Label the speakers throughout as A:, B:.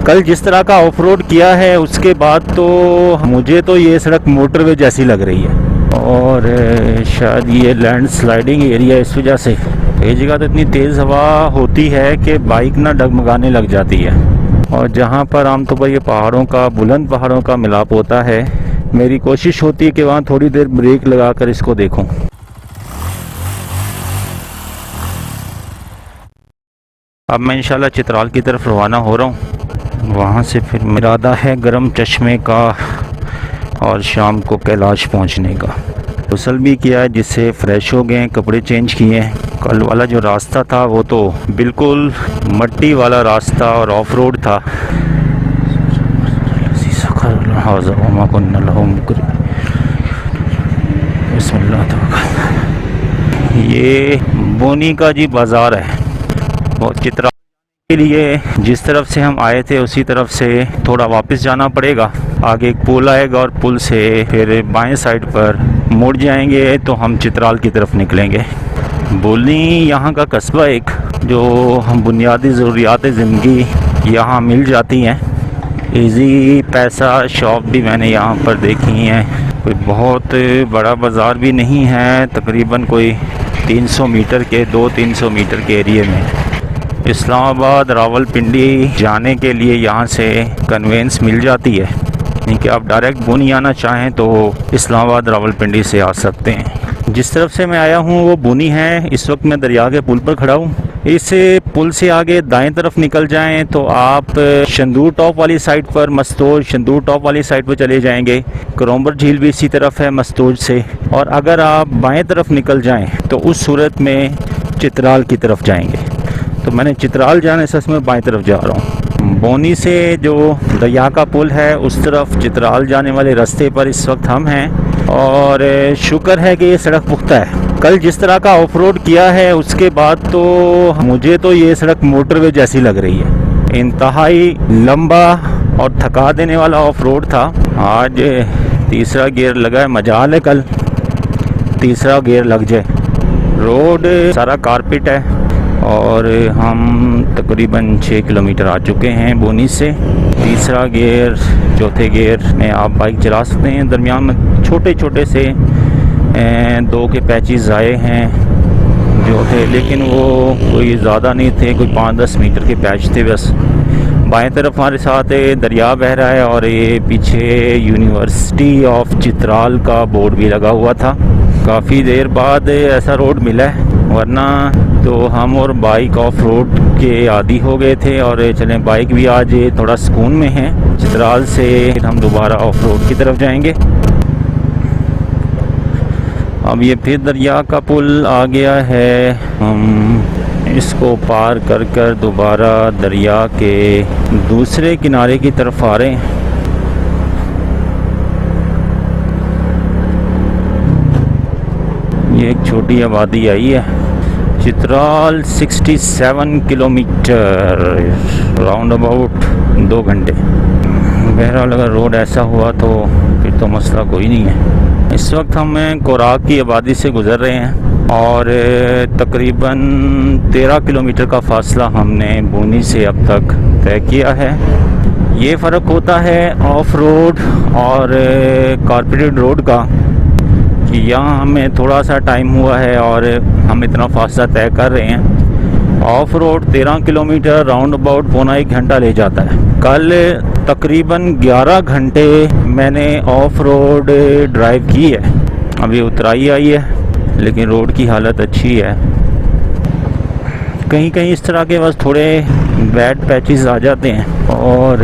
A: कल जिस तरह का ऑफ रोड किया है उसके बाद तो मुझे तो ये सड़क मोटरवे जैसी लग रही है। और शायद ये लैंड स्लाइडिंग एरिया, इस वजह से ये जगह तो इतनी तेज़ हवा होती है कि बाइक ना डगमगाने लग जाती है। और जहाँ पर आमतौर पर ये पहाड़ों का, बुलंद पहाड़ों का मिलाप होता है, मेरी कोशिश होती है कि वहाँ थोड़ी देर ब्रेक लगा कर इसको देखूँ। अब मैं इंशाल्लाह चित्राल की तरफ रवाना हो रहा हूँ। वहाँ से फिर मेरा इरादा है गरम चश्मे का और शाम को कैलाश पहुँचने का। गुस्ल भी किया है, जिससे फ्रेश हो गए, कपड़े चेंज किए हैं। कल वाला जो रास्ता था वो तो बिल्कुल मट्टी वाला रास्ता और ऑफ रोड था। ये बोनी का जी बाज़ार है। और चित्राल के लिए जिस तरफ से हम आए थे उसी तरफ से थोड़ा वापस जाना पड़ेगा। आगे एक पुल आएगा और पुल से फिर बाएं साइड पर मुड़ जाएंगे तो हम चित्राल की तरफ निकलेंगे। बोलनी यहाँ का कस्बा एक, जो बुनियादी ज़रूरियात ज़िंदगी यहाँ मिल जाती हैं। इजी पैसा शॉप भी मैंने यहाँ पर देखी हैं। कोई बहुत बड़ा बाज़ार भी नहीं है, तकरीबन कोई 300 मीटर के 200-300 मीटर के एरिए में। इस्लामाबाद रावलपिंडी जाने के लिए यहाँ से कन्वेंस मिल जाती है, यानी कि आप डायरेक्ट बोनी आना चाहें तो इस्लामाबाद रावलपिंडी से आ सकते हैं। जिस तरफ से मैं आया हूँ वो बोनी है। इस वक्त मैं दरिया के पुल पर खड़ा हूँ। इस पुल से आगे दाएं तरफ निकल जाएं तो आप शंदूर टॉप वाली साइड पर, मस्तोज शंदूर टॉप वाली साइड पर चले जाएंगे। करोम्बर झील भी इसी तरफ है मस्तोज से। और अगर आप बाएं तरफ निकल जाएं तो उस सूरत में चित्राल की तरफ जाएंगे। तो मैंने चित्राल जाने से मैं बाएं तरफ जा रहा हूँ। बोनी से जो दरिया का पुल है उस तरफ चित्राल जाने वाले रास्ते पर इस वक्त हम हैं। और शुक्र है कि ये सड़क पुख्ता है। कल जिस तरह का ऑफ रोड किया है उसके बाद तो मुझे तो ये सड़क मोटरवे जैसी लग रही है। इंतहाई लंबा और थका देने वाला ऑफ रोड था। आज तीसरा गियर लगा है, मजाल है कल तीसरा गियर लग जाए। रोड सारा कारपेट है और हम तकरीबन 6 किलोमीटर आ चुके हैं बोनी से। तीसरा गियर, चौथे गियर में आप बाइक चला सकते हैं। दरमियान में छोटे छोटे से 2 के पैचेस आए हैं जो थे, लेकिन वो कोई ज़्यादा नहीं थे, कोई 5-10 मीटर के पैच थे बस। बाएं तरफ हमारे साथ दरिया बह रहा है और ये पीछे यूनिवर्सिटी ऑफ चित्राल का बोर्ड भी लगा हुआ था। काफ़ी देर बाद ऐसा रोड मिला है, वरना तो हम और बाइक ऑफ रोड के आदी हो गए थे। और चलें, बाइक भी आज थोड़ा सुकून में है। चित्राल से हम दोबारा ऑफ रोड की तरफ जाएंगे। अब ये फिर दरिया का पुल आ गया है। हम इसको पार कर कर दोबारा दरिया के दूसरे किनारे की तरफ आ रहे हैं। ये एक छोटी आबादी आई है। चित्राल 67 किलोमीटर, राउंड अबाउट 2 घंटे। बहरहाल अगर रोड ऐसा हुआ तो फिर तो मसला कोई नहीं है। इस वक्त हम कोराक की आबादी से गुज़र रहे हैं और तकरीबन 13 किलोमीटर का फासला हमने बोनी से अब तक तय किया है। ये फ़र्क होता है ऑफ रोड और कारपेटेड रोड का कि यहाँ हमें थोड़ा सा टाइम हुआ है और हम इतना फासला तय कर रहे हैं। Of road 13 kilometre round about पौना 1 घंटा ले जाता है। कल तकरीबन 11 घंटे मैंने ऑफ रोड ड्राइव की है। अभी उतराई आई है लेकिन रोड की हालत अच्छी है। कहीं कहीं इस तरह के बस थोड़े बैड पैचेस आ जाते हैं और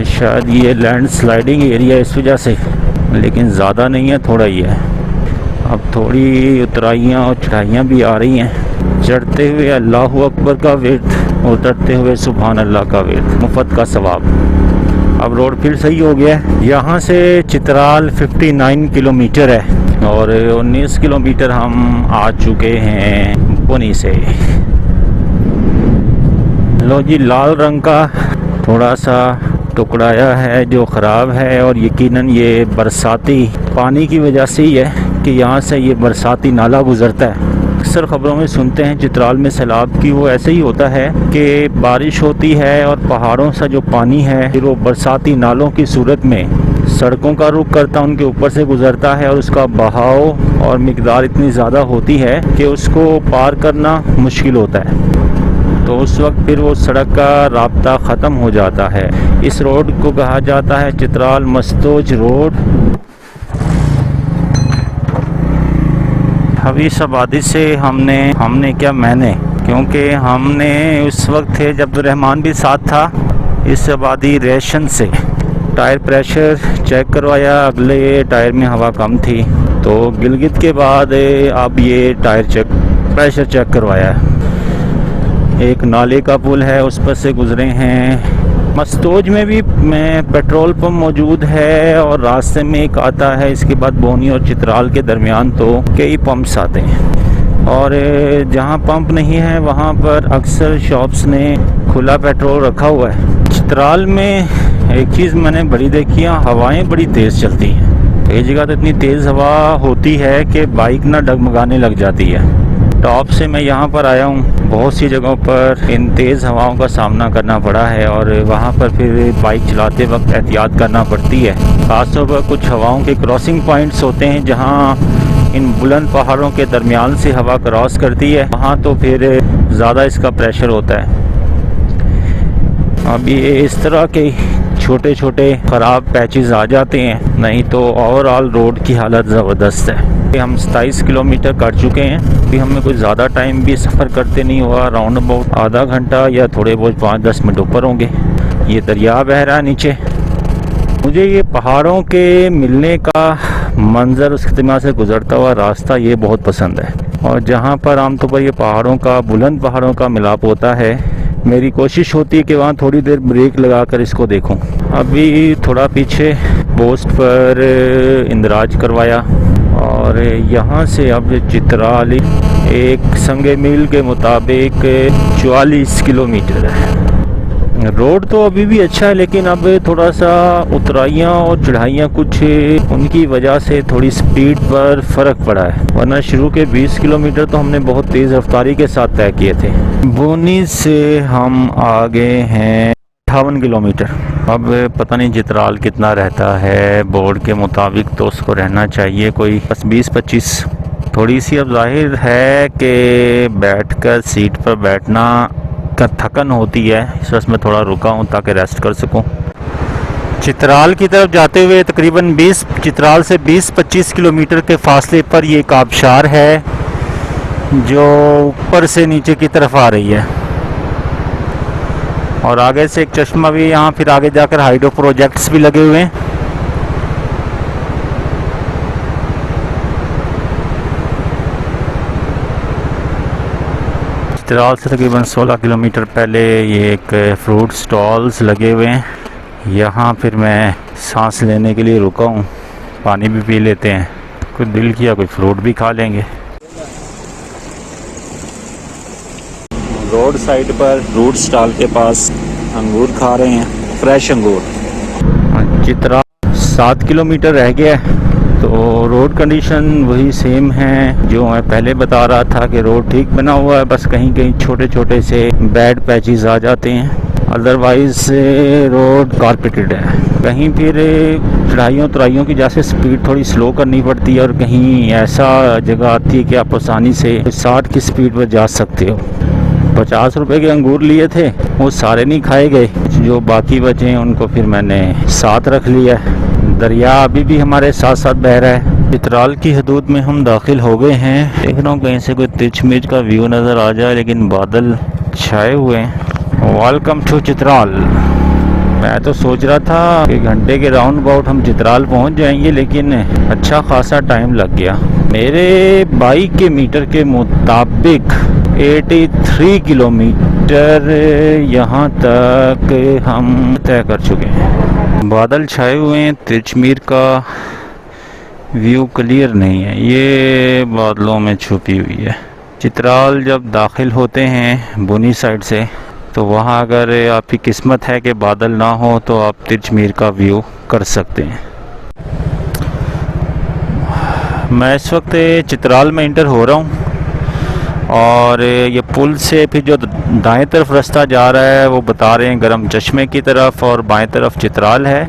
A: शायद ये लैंड स्लाइडिंग एरिया इस वजह से, लेकिन ज़्यादा नहीं है, थोड़ा ही है। अब थोड़ी उतराइयाँ और चढ़ाइयाँ भी आ रही हैं। चढ़ते हुए अल्लाहु अकबर का विर्द, उतरते हुए सुभान अल्लाह का विर्द, मुफ्त का सवाब। अब रोड फिर सही हो गया है। यहाँ से चित्राल 59 किलोमीटर है और 19 किलोमीटर हम आ चुके हैं बोनी से। लो जी, लाल रंग का थोड़ा सा टुकड़ाया है जो ख़राब है और यकीनन ये बरसाती पानी की वजह से ही है कि यहाँ से ये बरसाती नाला गुज़रता है। अक्सर ख़बरों में सुनते हैं चित्राल में सैलाब की, वो ऐसे ही होता है कि बारिश होती है और पहाड़ों से जो पानी है फिर वो बरसाती नालों की सूरत में सड़कों का रुख करता उनके ऊपर से गुज़रता है और उसका बहाव और मिकदार इतनी ज़्यादा होती है कि उसको पार करना मुश्किल होता है। तो उस वक्त फिर वो सड़क का राब्ता ख़त्म हो जाता है। इस रोड को कहा जाता है चित्राल मस्तोज रोड। अभी इस आबादी से हमने क्या मैंने, क्योंकि हमने उस वक्त थे जब रहमान भी साथ था, इस आबादी रेशन से टायर प्रेशर चेक करवाया, अगले टायर में हवा कम थी तो गिलगित के बाद अब ये टायर प्रेशर चेक करवाया। एक नाले का पुल है उस पर से गुजरे हैं। मस्तोज में भी पेट्रोल पंप मौजूद है और रास्ते में एक आता है, इसके बाद बोनी और चित्राल के दरमियान तो कई पंप्स आते हैं और जहां पंप नहीं है वहां पर अक्सर शॉप्स ने खुला पेट्रोल रखा हुआ है। चित्राल में एक चीज़ मैंने बड़ी देखी है, हवाएं बड़ी तेज़ चलती हैं। कई जगह तो इतनी तेज़ हवा होती है कि बाइक ना डगमगाने लग जाती है। टॉप से मैं यहाँ पर आया हूँ, बहुत सी जगहों पर इन तेज़ हवाओं का सामना करना पड़ा है और वहाँ पर फिर बाइक चलाते वक्त एहतियात करना पड़ती है। ख़ासतौर पर कुछ हवाओं के क्रॉसिंग पॉइंट्स होते हैं जहाँ इन बुलंद पहाड़ों के दरमियान से हवा क्रॉस करती है, वहाँ तो फिर ज़्यादा इसका प्रेशर होता है। अब ये इस तरह के छोटे छोटे ख़राब पैचेस आ जाते हैं, नहीं तो ओवरऑल रोड की हालत ज़बरदस्त है। हम 27 किलोमीटर कर चुके हैं, अभी हमें कोई ज़्यादा टाइम भी सफ़र करते नहीं हुआ, राउंड अबाउट आधा घंटा या थोड़े बहुत 5-10 मिनट ऊपर होंगे। ये दरिया बह रहा है नीचे। मुझे ये पहाड़ों के मिलने का मंज़र, उसके दरमियान से गुज़रता हुआ रास्ता ये बहुत पसंद है और जहाँ पर आमतौर पर ये पहाड़ों का, बुलंद पहाड़ों का मिलाप होता है, मेरी कोशिश होती है कि वहाँ थोड़ी देर ब्रेक लगाकर इसको देखूं। अभी थोड़ा पीछे पोस्ट पर इंदराज करवाया और यहाँ से अब चित्राल एक संगे मील के मुताबिक 44 किलोमीटर है। रोड तो अभी भी अच्छा है लेकिन अब थोड़ा सा उतराइयाँ और चढ़ाइयाँ कुछ उनकी वजह से थोड़ी स्पीड पर फ़र्क पड़ा है, वरना शुरू के 20 किलोमीटर तो हमने बहुत तेज़ रफ्तारी के साथ तय किए थे। बोनी से हम आगे हैं 58 किलोमीटर। अब पता नहीं चित्राल कितना रहता है, बोर्ड के मुताबिक तो उसको रहना चाहिए कोई बस 20-25। थोड़ी सी अब जाहिर है कि बैठकर सीट पर बैठना का थकन होती है, इस वजह मैं थोड़ा रुका हूँ ताकि रेस्ट कर सकूँ। चित्राल की तरफ जाते हुए तकरीबन चित्राल से 20-25 किलोमीटर के फासले पर ये एक आबशार है जो ऊपर से नीचे की तरफ आ रही है और आगे से एक चश्मा भी यहाँ, फिर आगे जाकर हाइड्रो प्रोजेक्ट्स भी लगे हुए हैं। चित्राल से तकरीबन 16 किलोमीटर पहले ये एक फ्रूट स्टॉल्स लगे हुए हैं, यहाँ फिर मैं सांस लेने के लिए रुका हूँ, पानी भी पी लेते हैं, कोई दिल किया कोई फ्रूट भी खा लेंगे। रोड साइड पर फ्रूट स्टॉल के पास अंगूर खा रहे हैं, फ्रेश अंगूर। चित्राल 7 किलोमीटर रह गया है तो रोड कंडीशन वही सेम है जो मैं पहले बता रहा था कि रोड ठीक बना हुआ है, बस कहीं कहीं छोटे छोटे से बैड पैचेस आ जाते हैं, अदरवाइज रोड कारपेटेड है। कहीं फिर चढ़ाइयों उतराइयों की जैसे स्पीड थोड़ी स्लो करनी पड़ती है और कहीं ऐसा जगह आती है कि आप आसानी से 60 की स्पीड पर जा सकते हो। 50 रुपए के अंगूर लिए थे, वो सारे नहीं खाए गए, जो बाकी बचे हैं उनको फिर मैंने साथ रख लिया। दरिया अभी भी हमारे साथ साथ बह रहा है। चित्राल की हदूद में हम दाखिल हो गए हैं। देख रहा हूँ कहीं से कोई तिरछमिर्च का व्यू नज़र आ जाए, लेकिन बादल छाए हुए हैं। Welcome to Chitral. मैं तो सोच रहा था कि घंटे के राउंड अबाउट हम चित्राल पहुँच जाएंगे, लेकिन अच्छा खासा टाइम लग गया। मेरे बाइक के मीटर के मुताबिक 83 किलोमीटर यहाँ तक हम तय कर चुके हैं। बादल छाए हुए हैं, तिरछमीर का व्यू क्लियर नहीं है, ये बादलों में छुपी हुई है। चित्राल जब दाखिल होते हैं बुनी साइड से तो वहाँ अगर आपकी किस्मत है कि बादल ना हो तो आप तिरछमीर का व्यू कर सकते हैं। मैं इस वक्त चित्राल में इंटर हो रहा हूँ और ये पुल से फिर जो दाएं तरफ रास्ता जा रहा है वो बता रहे हैं गरम चश्मे की तरफ, और बाएं तरफ चित्राल है।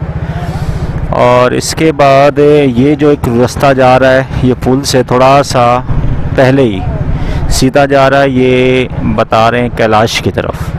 A: और इसके बाद ये जो एक रास्ता जा रहा है ये पुल से थोड़ा सा पहले ही सीधा जा रहा है, ये बता रहे हैं कैलाश की तरफ।